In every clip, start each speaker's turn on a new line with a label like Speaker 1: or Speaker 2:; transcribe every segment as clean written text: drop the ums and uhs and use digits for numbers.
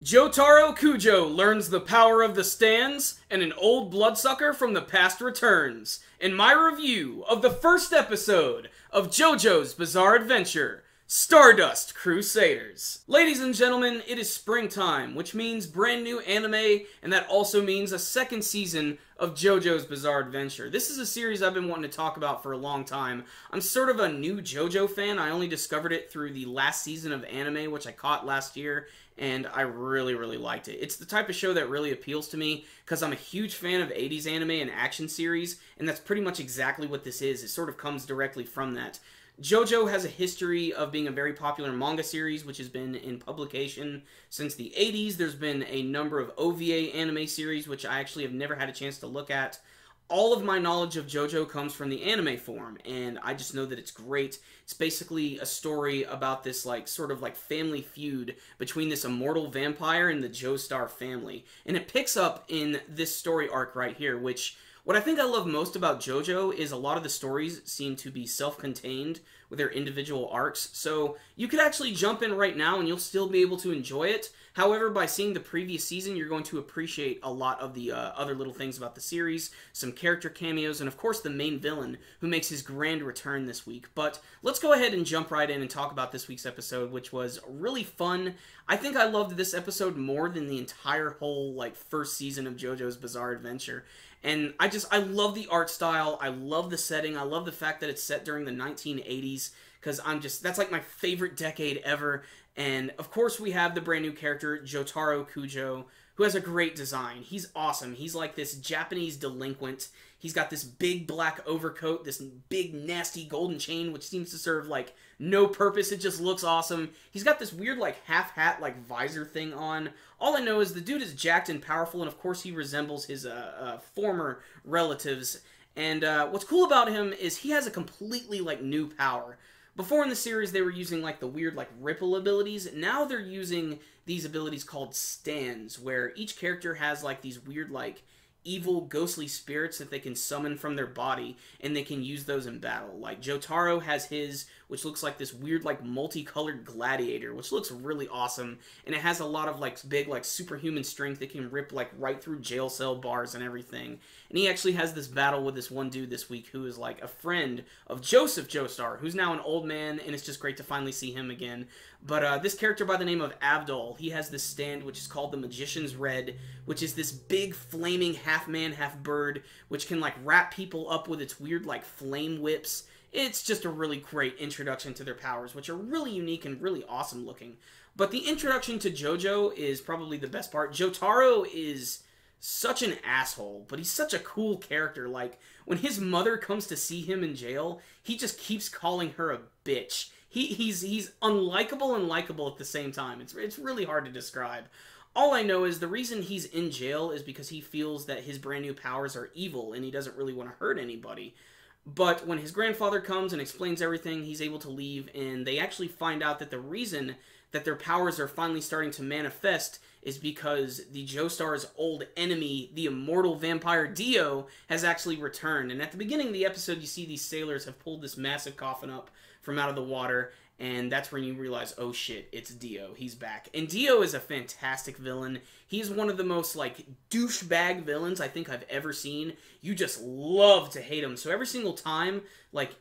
Speaker 1: Jotaro Kujo learns the power of the stands, and an old bloodsucker from the past returns, in my review of the first episode of JoJo's Bizarre Adventure, Stardust Crusaders. Ladies and gentlemen, it is springtime, which means brand new anime, and that also means a second season of JoJo's Bizarre Adventure. This is a series I've been wanting to talk about for a long time. I'm sort of a new JoJo fan. I only discovered it through the last season of anime, which I caught last year, and I really liked it. It's the type of show that really appeals to me because I'm a huge fan of 80s anime and action series, and that's pretty much exactly what this is. It sort of comes directly from that. JoJo has a history of being a very popular manga series, which has been in publication since the 80s. There's been a number of OVA anime series, which I actually have never had a chance to look at. All of my knowledge of JoJo comes from the anime form, and I just know that it's great. It's basically a story about this, sort of family feud between this immortal vampire and the Joestar family. And it picks up in this story arc right here, which... what I think I love most about JoJo is a lot of the stories seem to be self-contained with their individual arcs, so you could actually jump in right now and you'll still be able to enjoy it. However, by seeing the previous season, you're going to appreciate a lot of the other little things about the series, some character cameos, and of course the main villain, who makes his grand return this week. But let's go ahead and jump right in and talk about this week's episode, which was really fun. I think I loved this episode more than the entire whole, first season of JoJo's Bizarre Adventure. And I love the art style, I love the setting, I love the fact that it's set during the 1980s, because that's my favorite decade ever. And of course we have the brand new character, Jotaro Kujo, who has a great design. He's awesome. He's like this Japanese delinquent. He's got this big black overcoat, this big nasty golden chain, which seems to serve no purpose. It just looks awesome. He's got this weird half hat visor thing on. All I know is the dude is jacked and powerful, and of course he resembles his former relatives. And what's cool about him is he has a completely new power. Before in the series, they were using, the weird, ripple abilities. Now they're using these abilities called stands, where each character has, these weird, evil, ghostly spirits that they can summon from their body, and they can use those in battle. Jotaro has his, which looks like this weird, multicolored gladiator, which looks really awesome, and it has a lot of, big, superhuman strength that can rip, right through jail cell bars and everything. And he actually has this battle with this one dude this week who is, a friend of Joseph Joestar, who's now an old man, and it's just great to finally see him again. But this character by the name of Abdul, he has this stand which is called the Magician's Red, which is this big flaming half-man, half-bird, which can wrap people up with its weird flame whips. It's just a really great introduction to their powers, which are really unique and really awesome looking. But the introduction to JoJo is probably the best part. Jotaro is such an asshole, but he's such a cool character. When his mother comes to see him in jail, he just keeps calling her a bitch. He's unlikable and likable at the same time. It's really hard to describe. All I know is the reason he's in jail is because he feels that his brand new powers are evil and he doesn't really want to hurt anybody. But when his grandfather comes and explains everything, he's able to leave, and they actually find out that the reason that their powers are finally starting to manifest is because the Joestar's old enemy, the immortal vampire Dio, has actually returned. And at the beginning of the episode, you see these sailors have pulled this massive coffin up from out of the water, and that's when you realize, oh shit, it's Dio. He's back. And Dio is a fantastic villain. He's one of the most, douchebag villains I think I've ever seen. You just love to hate him. So every single time,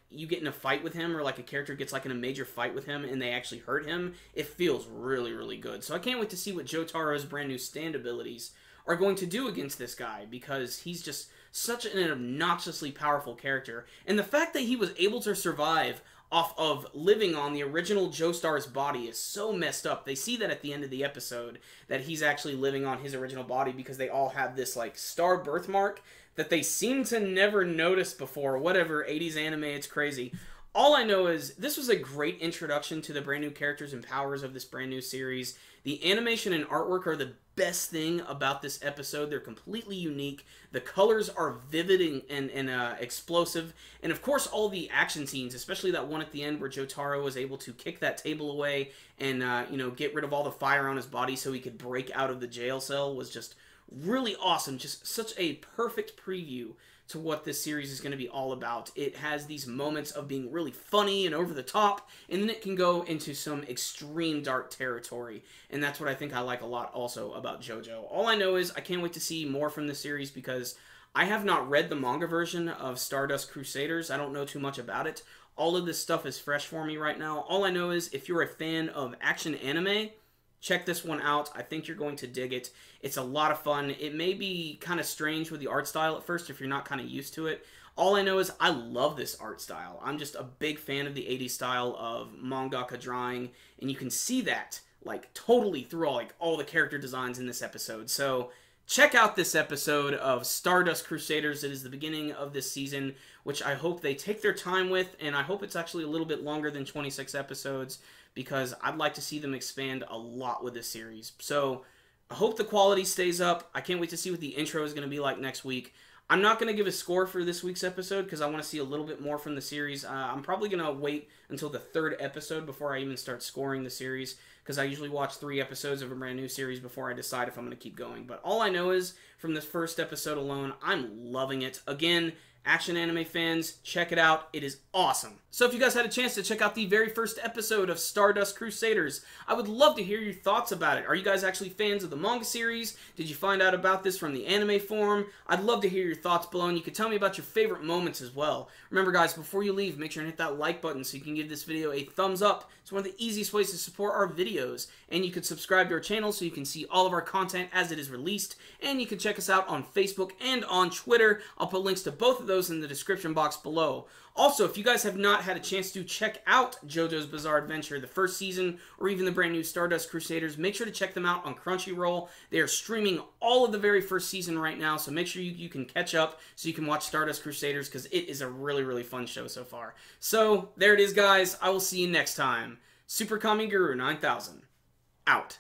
Speaker 1: you get in a fight with him, or, a character gets, in a major fight with him, and they actually hurt him, it feels really good. So I can't wait to see what Jotaro's brand new stand abilities are going to do against this guy, because he's just such an obnoxiously powerful character. And the fact that he was able to survive off of living on the original Joestar's body is so messed up. They see that at the end of the episode, that he's actually living on his original body, because they all have this, star birthmark that they seem to never notice before. Whatever, 80s anime, it's crazy. All I know is this was a great introduction to the brand new characters and powers of this brand new series. The animation and artwork are the best thing about this episode. They're completely unique. The colors are vivid and explosive. And of course, all the action scenes, especially that one at the end where Jotaro was able to kick that table away and, get rid of all the fire on his body so he could break out of the jail cell, was just really awesome. Just such a perfect preview to what this series is going to be all about. It has these moments of being really funny and over the top, and then it can go into some extreme dark territory, and that's what I think I like a lot also about JoJo. All I know is I can't wait to see more from this series because I have not read the manga version of Stardust Crusaders. I don't know too much about it. All of this stuff is fresh for me right now. All I know is if you're a fan of action anime, check this one out. I think you're going to dig it. It's a lot of fun. It may be kind of strange with the art style at first if you're not kind of used to it. All I know is I love this art style. I'm just a big fan of the 80s style of mangaka drawing, and you can see that like totally through all the character designs in this episode. So check out this episode of Stardust Crusaders. It is the beginning of this season, which I hope they take their time with, and I hope it's actually a little bit longer than 26 episodes, because I'd like to see them expand a lot with this series. So I hope the quality stays up. I can't wait to see what the intro is going to be like next week. I'm not going to give a score for this week's episode because I want to see a little bit more from the series. I'm probably going to wait until the 3rd episode before I even start scoring the series, because I usually watch 3 episodes of a brand new series before I decide if I'm going to keep going. But all I know is, from this first episode alone, I'm loving it. Again, action anime fans, check it out. It is awesome. So if you guys had a chance to check out the very first episode of Stardust Crusaders, I would love to hear your thoughts about it. Are you guys actually fans of the manga series? Did you find out about this from the anime forum? I'd love to hear your thoughts below, and you can tell me about your favorite moments as well. Remember guys, before you leave, make sure and hit that like button so you can give this video a thumbs up. It's one of the easiest ways to support our videos. And you can subscribe to our channel so you can see all of our content as it is released. And you can check us out on Facebook and on Twitter. I'll put links to both of those in the description box below. Also, if you guys have not had a chance to check out JoJo's Bizarre Adventure, the first season, or even the brand new Stardust Crusaders, make sure to check them out on Crunchyroll. They are streaming all of the very first season right now, so make sure you can catch up so you can watch Stardust Crusaders, because it is a really, really fun show so far. So, there it is, guys. I will see you next time. Super Kami Guru 9000, out.